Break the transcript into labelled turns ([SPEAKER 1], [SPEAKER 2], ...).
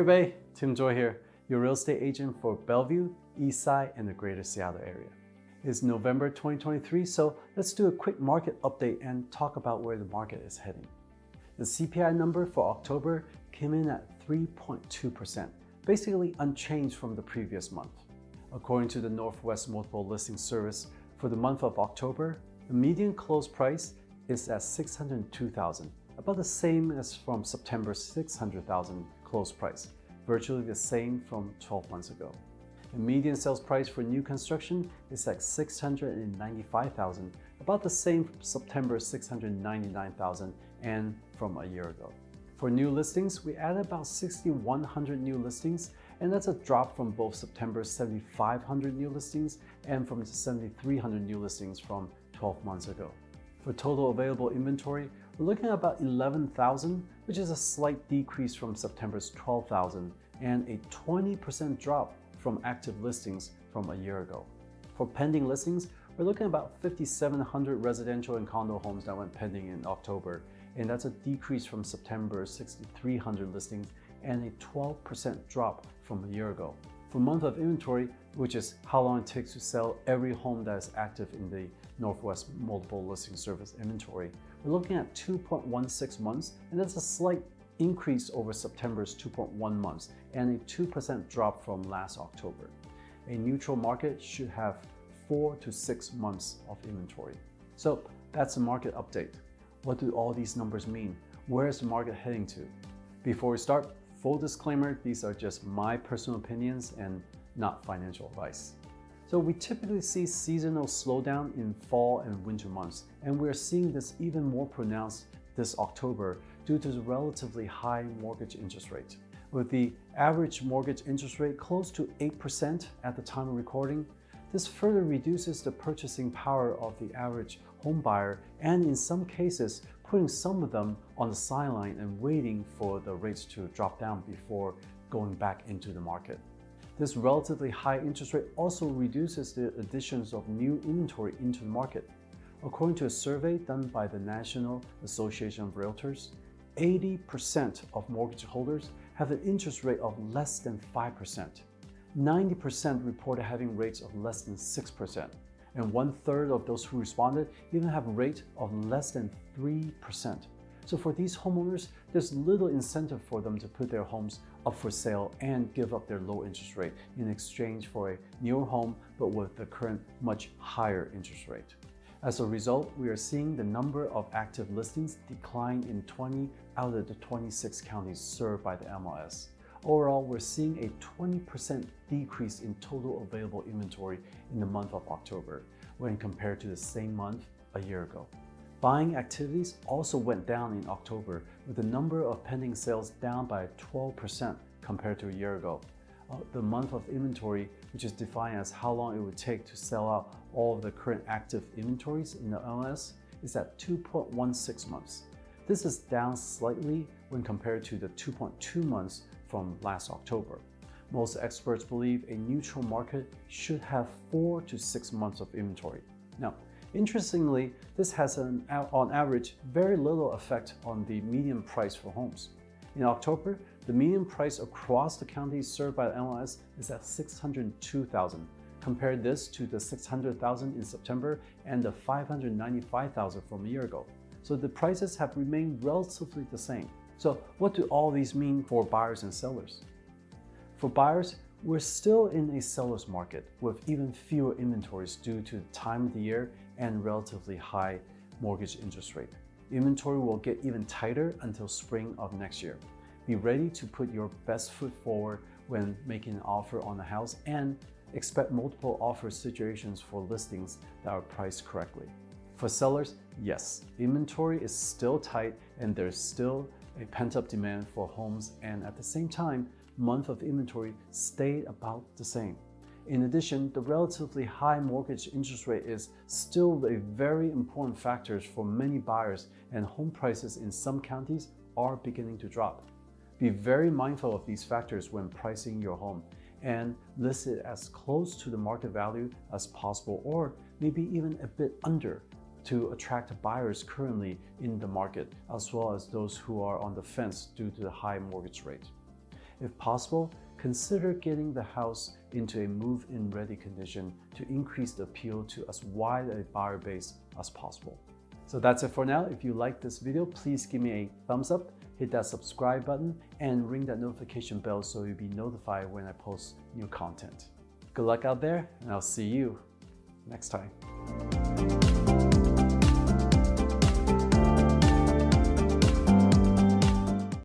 [SPEAKER 1] everybody, Tim Joy here, your real estate agent for Bellevue, Eastside, and the greater Seattle area. It's November 2023, so let's do a quick market update and talk about where the market is heading. The CPI number for October came in at 3.2%, basically unchanged from the previous month. According to the Northwest Multiple Listing Service, for the month of October, the median close price is at $602,000, about the same as from September's $600,000 close price, virtually the same from 12 months ago. The median sales price for new construction is at $695,000, about the same from September's $699,000 and from a year ago. For new listings, we added about 6,100 new listings, and that's a drop from both September's 7,500 new listings and from the 7,300 new listings from 12 months ago. For total available inventory, we're looking at about 11,000, which is a slight decrease from September's 12,000 and a 20% drop from active listings from a year ago. For pending listings, we're looking at about 5,700 residential and condo homes that went pending in October, and that's a decrease from September's 6,300 listings and a 12% drop from a year ago. For month of inventory, which is how long it takes to sell every home that is active in the Northwest Multiple Listing Service inventory, we're looking at 2.16 months, and that's a slight increase over September's 2.1 months and a 2% drop from last October. A neutral market should have 4 to 6 months of inventory. So that's the market update. What do all these numbers mean? Where is the market heading to? Before we start, full disclaimer, these are just my personal opinions and not financial advice. So we typically see seasonal slowdown in fall and winter months, and we're seeing this even more pronounced this October due to the relatively high mortgage interest rate. With the average mortgage interest rate close to 8% at the time of recording, this further reduces the purchasing power of the average home buyer, and in some cases, putting some of them on the sideline and waiting for the rates to drop down before going back into the market. This relatively high interest rate also reduces the additions of new inventory into the market. According to a survey done by the National Association of Realtors, 80% of mortgage holders have an interest rate of less than 5%. 90% reported having rates of less than 6%. And 1/3 of those who responded even have a rate of less than 3%. So for these homeowners, there's little incentive for them to put their homes up for sale and give up their low interest rate in exchange for a newer home, but with the current much higher interest rate. As a result, we are seeing the number of active listings decline in 20 out of the 26 counties served by the MLS. Overall, we're seeing a 20% decrease in total available inventory in the month of October when compared to the same month a year ago. Buying activities also went down in October, with the number of pending sales down by 12% compared to a year ago. The month of inventory, which is defined as how long it would take to sell out all of the current active inventories in the MLS, is at 2.16 months. This is down slightly when compared to the 2.2 months from last October. Most experts believe a neutral market should have 4 to 6 months of inventory. Now, interestingly, this has on average very little effect on the median price for homes. In October, the median price across the counties served by the MLS is at $602,000. Compare this to the $600,000 in September and the $595,000 from a year ago. So the prices have remained relatively the same. So what do all these mean for buyers and sellers? For buyers, we're still in a seller's market with even fewer inventories due to the time of the year and relatively high mortgage interest rate. Inventory will get even tighter until spring of next year. Be ready to put your best foot forward when making an offer on a house and expect multiple offer situations for listings that are priced correctly. For sellers, yes, inventory is still tight and there's still a pent-up demand for homes, and at the same time, month of inventory stayed about the same. In addition, the relatively high mortgage interest rate is still a very important factor for many buyers, and home prices in some counties are beginning to drop. Be very mindful of these factors when pricing your home and list it as close to the market value as possible, or maybe even a bit under, to attract buyers currently in the market, as well as those who are on the fence due to the high mortgage rate. If possible, consider getting the house into a move-in ready condition to increase the appeal to as wide a buyer base as possible. So that's it for now. If you liked this video, please give me a thumbs up, hit that subscribe button, and ring that notification bell so you'll be notified when I post new content. Good luck out there, and I'll see you next time.